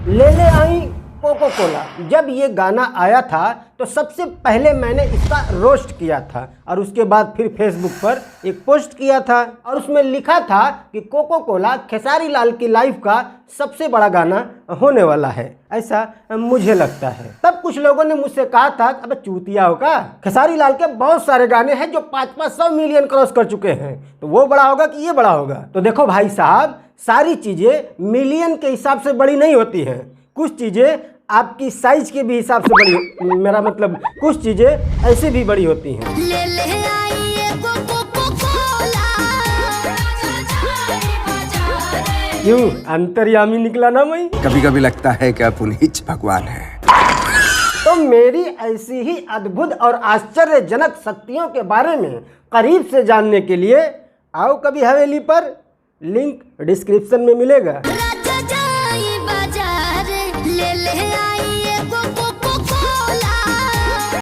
ले ले आई cocoa Cola. जब ये गाना आया था तो सबसे पहले मैंने इसका रोस्ट किया था और उसके बाद फिर फेसबुक पर एक पोस्ट किया था और उसमें लिखा था कि कोको कोला खेसारी लाल की लाइफ का सबसे बड़ा गाना होने वाला है, ऐसा मुझे लगता है। तब कुछ लोगों ने मुझसे कहा था अब चूतिया होगा, खेसारी लाल के बहुत सारे गाने हैं जो 500 मिलियन क्रॉस कर चुके हैं, तो वो बड़ा होगा कि ये बड़ा होगा। तो देखो भाई साहब, सारी चीज़ें मिलियन के हिसाब से बड़ी नहीं होती हैं, कुछ चीज़ें आपकी साइज के भी हिसाब से बड़ी, मेरा मतलब कुछ चीज़ें ऐसे भी बड़ी होती हैं। ले ले आई कोको कोला। क्यों अंतर्यामी निकला ना मैं? कभी कभी लगता है कि आप उन्हीं भगवान है। तो मेरी ऐसी ही अद्भुत और आश्चर्यजनक शक्तियों के बारे में करीब से जानने के लिए आओ कभी हवेली पर, लिंक डिस्क्रिप्शन में मिलेगा।